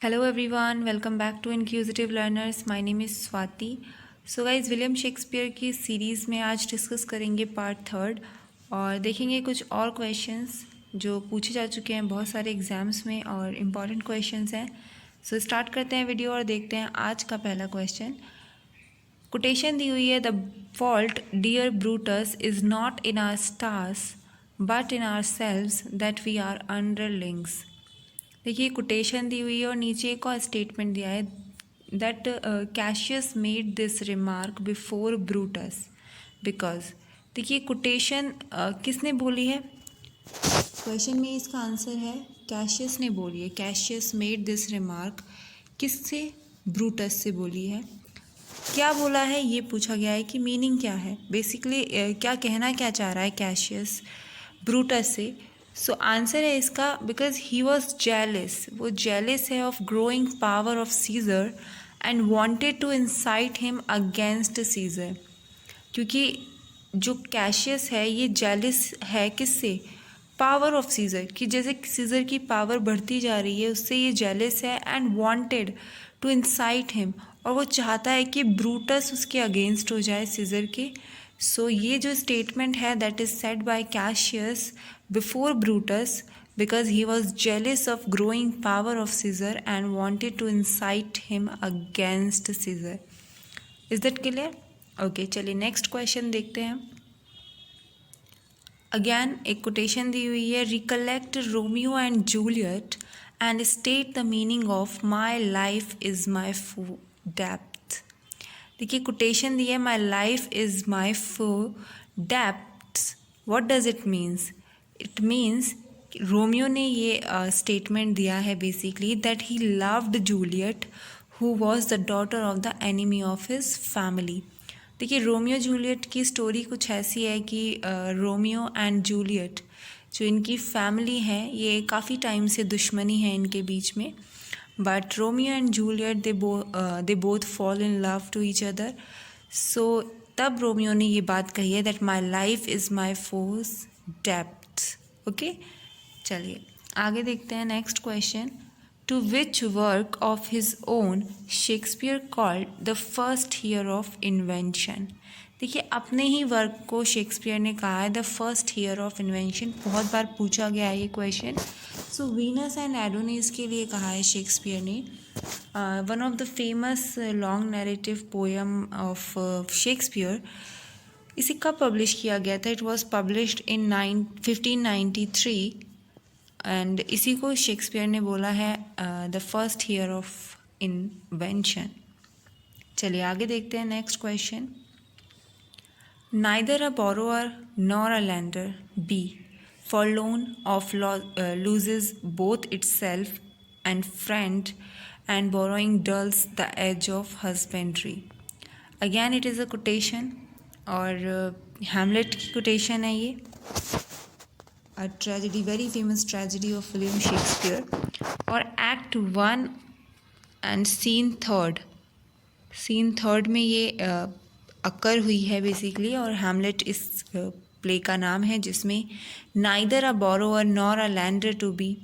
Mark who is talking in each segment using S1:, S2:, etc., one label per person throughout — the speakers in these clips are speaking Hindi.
S1: Hello everyone, welcome back to Inquisitive Learners. My name is Swati. So guys William Shakespeare की सीरीज़ में आज डिस्कस करेंगे पार्ट थर्ड और देखेंगे कुछ और क्वेश्चंस जो पूछे जा चुके हैं बहुत सारे एग्जाम्स में और इम्पॉर्टेंट क्वेश्चंस हैं. सो स्टार्ट करते हैं वीडियो और देखते हैं आज का पहला क्वेश्चन. कोटेशन दी हुई है, the fault dear Brutus is not in our stars but in ourselves that we are underlings. देखिए कोटेशन दी हुई है और नीचे एक और स्टेटमेंट दिया है that Cassius made this remark before Brutus because. देखिए कोटेशन किसने बोली है? क्वेश्चन में इसका आंसर है कैशियस ने बोली है. कैशियस मेड दिस रिमार्क किससे? ब्रूटस से बोली है. क्या बोला है ये पूछा गया है कि मीनिंग क्या है, बेसिकली क्या कहना क्या चाह रहा है कैशियस ब्रूटस से. सो आंसर है इसका बिकॉज ही वॉज जेलिस. वो जेलिस है of growing power of Caesar and wanted to incite him against Caesar. क्योंकि जो कैशियस है ये जेलिस है किससे? पावर ऑफ सीजर कि जैसे सीजर की पावर बढ़ती जा रही है उससे ये जेलिस है and wanted to incite him, और वो चाहता है कि ब्रूटस उसके अगेंस्ट हो जाए सीजर के. सो ये जो स्टेटमेंट है that is said bye Cassius before Brutus because he was jealous of growing power of Caesar and wanted to incite him against Caesar. Is that clear? Okay, चलिए नेक्स्ट क्वेश्चन देखते हैं. अगेन एक कोटेशन दी हुई है, recollect Romeo and Juliet and state the meaning of my life is माई फू डेप्थ. देखिए कोटेशन दी है, माई लाइफ इज़ माई फू depth. What does it means? It means Romeo ने ये स्टेटमेंट दिया है basically that he loved Juliet who was the daughter of the enemy of his family. देखिए रोमियो जूलियट की स्टोरी कुछ ऐसी है कि रोमियो एंड जूलियट जो इनकी फैमिली है ये काफ़ी टाइम से दुश्मनी है इनके बीच में, but Romeo and Juliet they both fall in love to each other. So तब रोमियो ने ये बात कही है that my life is my foe's डेप्थ. ओके, चलिए आगे देखते हैं next question. To which work of his own Shakespeare called the first year of invention. देखिए अपने ही वर्क को शेक्सपियर ने कहा है the first year of invention. बहुत बार पूछा गया है ये question. So Venus and Adonis के लिए कहा है शेक्सपियर ने. One of the famous long narrative poem of Shakespeare. इसे कब पब्लिश किया गया था? It was published in 1593 and इसी को शेक्सपियर ने बोला है the first year of invention. चलिए आगे देखते हैं next question. Neither a borrower nor a lender be for loan of loses both itself and friend and borrowing dulls the edge of husbandry. Again it is a quotation और हैमलेट की कोटेशन है ये. A tragedy, very famous tragedy of William Shakespeare. और एक्ट 1 एंड सीन थर्ड में ये अकर हुई है बेसिकली, और हैमलेट इस प्ले का नाम है जिसमें neither a borrower nor a lender to be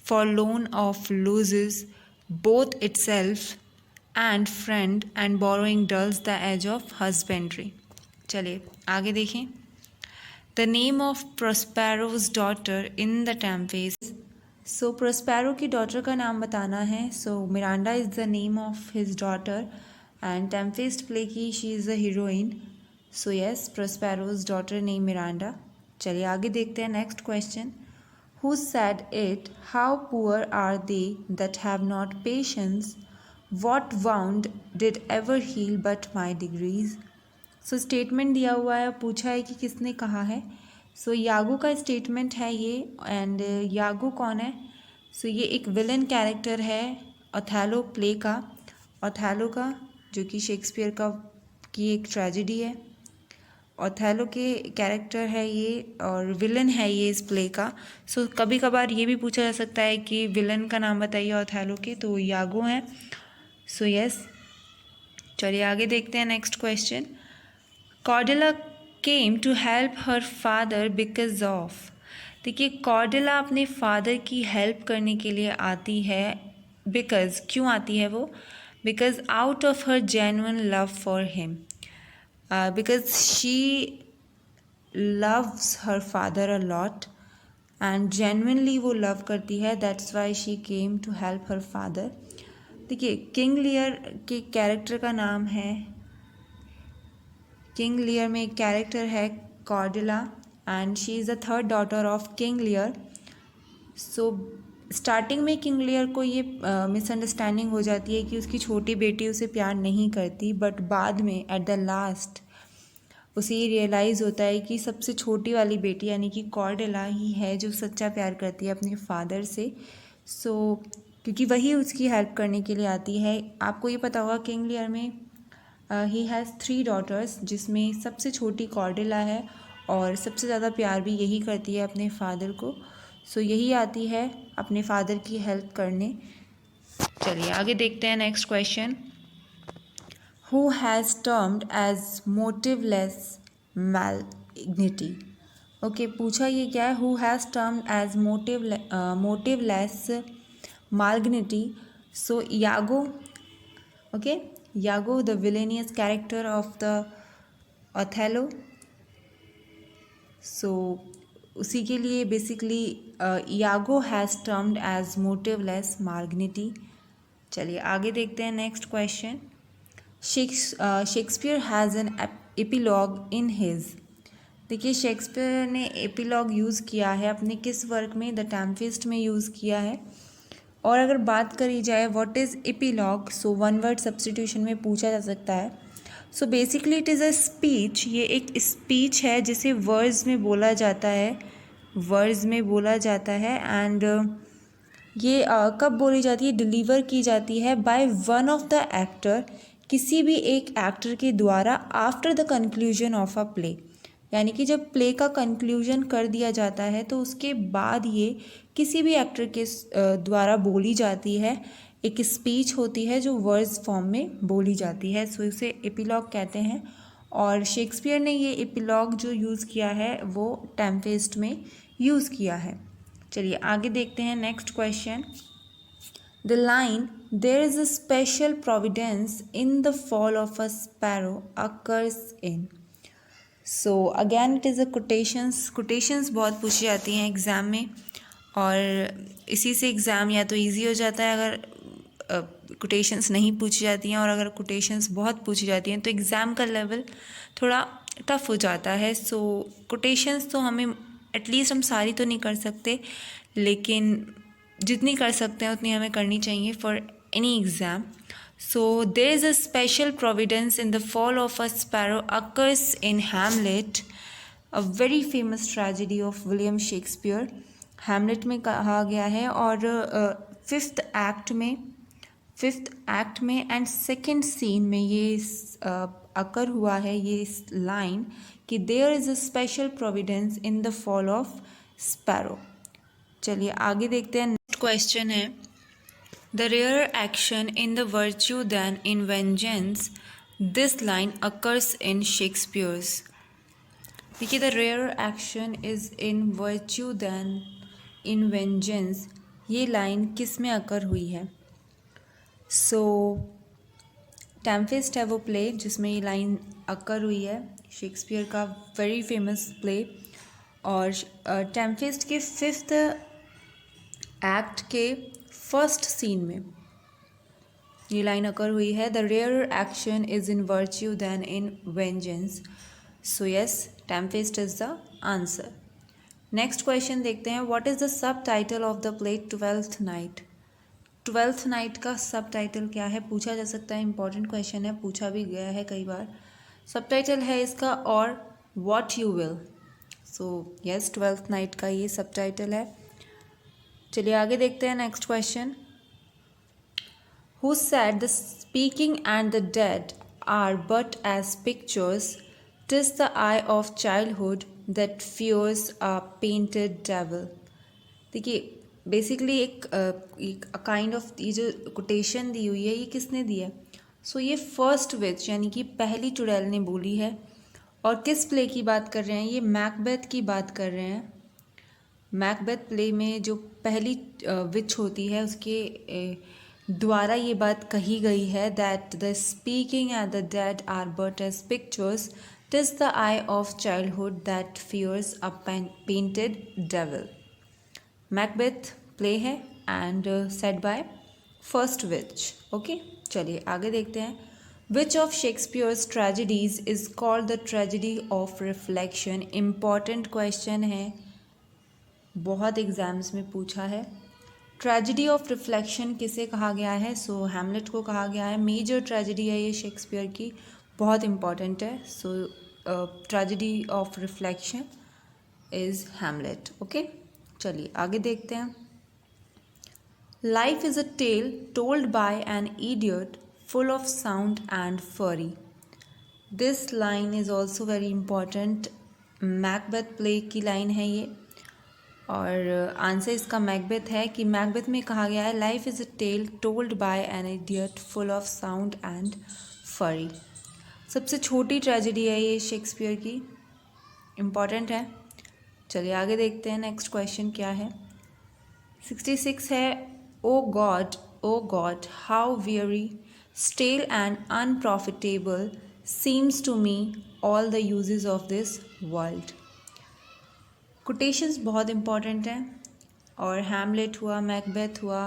S1: for loan of loses both itself and friend and borrowing dulls the edge of husbandry. चलिए आगे देखें. The name of Prospero's daughter in the Tempest. So Prospero की डॉटर का नाम बताना है. So Miranda is the name of his daughter and Tempest play की she is the heroine. So yes, Prospero's daughter name Miranda. चलिए आगे देखते हैं next question. Who said it? How poor are they that have not patience? What wound did ever heal but my degrees? So statement दिया हुआ है, पूछा है कि किसने कहा है. सो यागो का स्टेटमेंट है ये. एंड यागो कौन है? सो ये एक विलन कैरेक्टर है ओथेलो प्ले का. ओथेलो का जो कि शेक्सपियर का की एक ट्रेजेडी है. ओथेलो के कैरेक्टर है ये और विलन है ये इस प्ले का. सो कभी कभार ये भी पूछा जा सकता है कि विलन का नाम बताइए ओथेलो के, तो यागो है. सो यस, चलिए आगे देखते हैं next question. Cordelia came to help her father because of. देखिए कॉर्डेला अपने फादर की हेल्प करने के लिए आती है बिकॉज क्यों आती है वो? Because out of her genuine love for him, because she loves her father a lot and genuinely वो love करती है, that's why she came to help her father. देखिए किंग लियर के कैरेक्टर का नाम है, किंग लियर में एक कैरेक्टर है Cordelia and she is the third daughter of King Lear. So starting में किंग लियर को ये मिसअंडरस्टैंडिंग हो जाती है कि उसकी छोटी बेटी उसे प्यार नहीं करती, बट बाद में एट द लास्ट उसे ये रियलाइज़ होता है कि सबसे छोटी वाली बेटी यानी कि कॉर्डेला ही है जो सच्चा प्यार करती है अपने फादर से. सो क्योंकि वही उसकी हेल्प करने के लिए आती है. आपको ये पता होगा किंग लियर में ही हैज़ 3 डॉटर्स जिसमें सबसे छोटी कॉर्डेला है और सबसे ज़्यादा प्यार भी यही करती है अपने फादर को. सो यही आती है अपने फादर की हेल्प करने. चलिए आगे देखते हैं next question. Who has termed as motiveless malignity? Okay पूछा ये क्या है? Who has termed as motiveless malignity? So Iago, okay, Iago, the villainous character of the Othello. So उसी के लिए basically Iago has termed as motiveless malignity. चलिए आगे देखते हैं next question. Shakespeare has an epilogue in his. देखिए शेक्सपियर ने एपिलॉग यूज़ किया है अपने किस वर्क में? द टेम्पेस्ट में यूज़ किया है. और अगर बात करी जाए what is epilogue, so one word substitution में पूछा जा सकता है. So basically it is a speech. ये एक स्पीच है जिसे वर्ड्स में बोला जाता है, वर्ड्स में बोला जाता है. एंड ये कब बोली जाती है? डिलीवर की जाती है by one of the actor, किसी भी एक एक्टर के द्वारा after the conclusion of a play. यानी कि जब प्ले का कंक्लूजन कर दिया जाता है तो उसके बाद ये किसी भी एक्टर के द्वारा बोली जाती है. एक स्पीच होती है जो वर्ड्स फॉर्म में बोली जाती है. सो इसे एपिलॉग कहते हैं. और शेक्सपियर ने ये एपिलॉग जो यूज़ किया है वो टेम्पेस्ट में यूज़ किया है. चलिए आगे देखते हैं next question. The line, "There is a special providence in the fall of a sparrow," occurs in. So again it is a quotations. quotations बहुत पूछी जाती हैं एग्ज़ाम में और इसी से एग्ज़ाम या तो इजी हो जाता है अगर quotations नहीं पूछी जाती हैं, और अगर quotations बहुत पूछी जाती हैं तो एग्ज़ाम का लेवल थोड़ा टफ हो जाता है. सो quotations तो हमें एटलीस्ट हम सारी तो नहीं कर सकते, लेकिन जितनी कर सकते हैं उतनी हमें करनी चाहिए for any exam. So there is a special providence in the fall of a sparrow occurs in Hamlet, a very famous tragedy of William Shakespeare. Hamlet में कहा गया है और फिफ्थ एक्ट में एंड सेकेंड सीन में ये अकर हुआ है ये लाइन कि there is a special providence in the fall of sparrow. चलिए आगे देखते हैं. क्वेश्चन है the rare action in the virtue than in vengeance, this line occurs in Shakespeare's. देखिए the rare action is in virtue than in vengeance, ये लाइन किस में अकर हुई है? सो टेम्पेस्ट है वो प्ले जिसमें ये लाइन अकर हुई है, शेक्सपियर का वेरी फेमस प्ले. और टेम्पेस्ट के फिफ्थ एक्ट के फर्स्ट सीन में ये लाइन अकर हुई है. The rare action is in virtue than in vengeance. So yes, Tempest is the answer. Next question देखते हैं. What is the subtitle of the play twelfth night? Twelfth night का सब टाइटल क्या है पूछा जा सकता है. इंपॉर्टेंट क्वेश्चन है, पूछा भी गया है कई बार. सब टाइटल है इसका और what you will. So yes, twelfth night का ये सब टाइटल है. चलिए आगे देखते हैं next question. Who said the speaking and the dead are but as pictures, TISS the I of childhood that fears a painted devil. देखिए बेसिकली एक काइंड ऑफ ये जो कोटेशन दी हुई है ये किसने दी है? सो ये फर्स्ट विच यानी कि पहली चुड़ैल ने बोली है. और किस प्ले की बात कर रहे हैं? ये मैकबेथ की बात कर रहे हैं. मैकबेथ प्ले में जो पहली विच होती है उसके द्वारा ये बात कही गई है that the speaking and the dead are but as pictures, TISS the I of childhood that fears a painted devil. Macbeth play है and said by first which. Okay, चलिए आगे देखते हैं। Which of Shakespeare's tragedies is called the tragedy of reflection. Important question है, बहुत एग्जाम्स में पूछा है। ट्रेजिडी ऑफ रिफ्लेक्शन किसे कहा गया है? सो हैमलेट को कहा गया है। मेजर ट्रेजिडी है ये शेक्सपियर की, बहुत इम्पॉर्टेंट है। So tragedy of reflection is Hamlet. Okay, चलिए आगे देखते हैं। Life is a tale told by an idiot full of sound and fury. This line is also very important. Macbeth play की लाइन है ये, और आंसर इसका मैकबेथ है कि मैकबेथ में कहा गया है life is a tale told by an idiot full of sound and fury. सबसे छोटी ट्रेजेडी है ये शेक्सपियर की, इम्पॉर्टेंट है। चलिए आगे देखते हैं नेक्स्ट क्वेश्चन क्या है। 66 है। O God how very stale and unprofitable seems to me all the uses of this world. Quotations बहुत इंपॉर्टेंट हैं, और हैमलेट हुआ, मैकबेथ हुआ,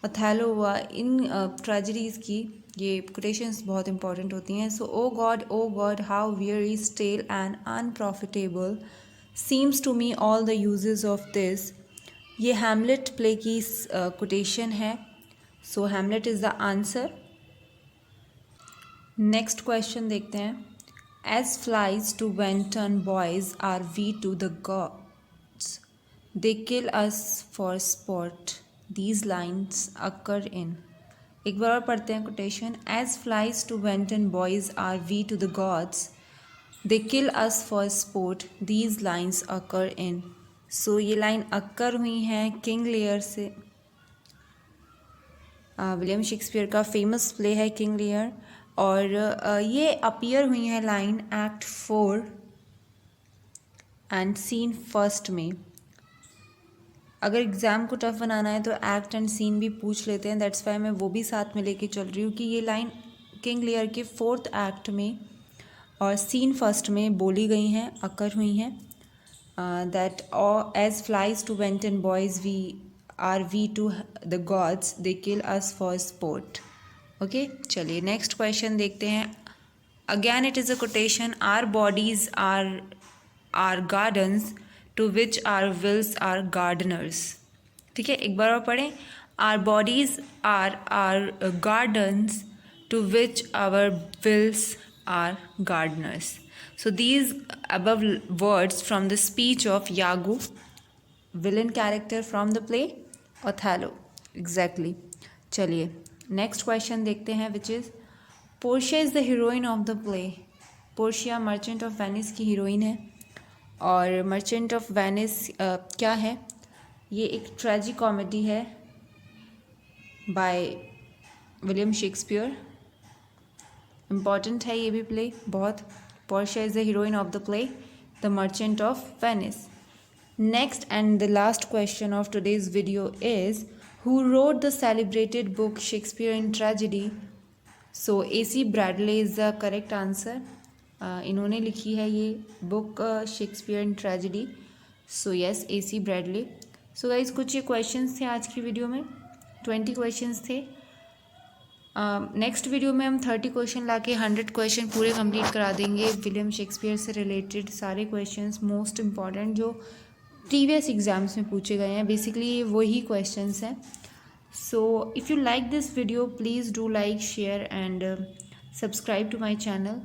S1: ओथेलो हुआ, इन ट्रेजेडीज़ की ये कोटेशंस बहुत इंपॉर्टेंट होती हैं। So O God how very stale and unprofitable seems to me all the uses of this. ये हैमलेट प्ले की कोटेशन है। So Hamlet is the answer. Next question देखते हैं। As flies to wanton boys are we to the gods. They kill us for sport. These lines occur in. एक बार और पढ़ते हैं quotation. As flies to wanton boys are we to the gods. They kill us for sport. These lines occur in. So ये लाइन अक्कर हुई हैं किंग लियर से। विलियम शेक्सपियर का फेमस प्ले है किंग लियर, और ये अपीयर हुई है line act 4 and scene first में। अगर एग्ज़ाम को टफ बनाना है तो एक्ट एंड सीन भी पूछ लेते हैं, दैट्स वाई मैं वो भी साथ में लेके चल रही हूँ कि ये लाइन किंग लियर के 4th एक्ट में और सीन फर्स्ट में बोली गई हैं, अकर हुई हैं। That as flies to wanton boys we to the gods, they kill us for sport. Okay, चलिए नेक्स्ट क्वेश्चन देखते हैं। Again it is a quotation. Our bodies are gardens to which our wills are gardeners. ठीक है, एक बार और पढ़ें। Our bodies are gardens to which our wills are gardeners. So these above words from the speech of Iago, villain character from the play Othello. Exactly. चलिए नेक्स्ट क्वेश्चन देखते हैं, which is Portia is the heroine of the play. Portia merchant of Venice की हीरोइन है, और मर्चेंट ऑफ वेनिस क्या है? ये एक ट्रेजिक कॉमेडी है बाय विलियम शेक्सपियर। इम्पॉर्टेंट है ये भी प्ले बहुत। Portia is the heroine of the play the merchant of Venice. Next and the last question of today's video is who wrote the celebrated book Shakespeare in Tragedy? So A.C. Bradley is the correct answer. इन्होंने लिखी है ये book Shakespeare in tragedy. So yes, A.C. Bradley. So guys कुछ ये क्वेश्चंस थे आज की वीडियो में, 20 क्वेश्चंस थे। नेक्स्ट वीडियो में हम 30 क्वेश्चन लाके 100 क्वेश्चन पूरे कंप्लीट करा देंगे विलियम शेक्सपियर से रिलेटेड सारे क्वेश्चंस मोस्ट इम्पॉर्टेंट जो प्रीवियस एग्जाम्स में पूछे गए हैं। बेसिकली वही क्वेश्चंस हैं। So if you like this video please do like, share and subscribe to my channel.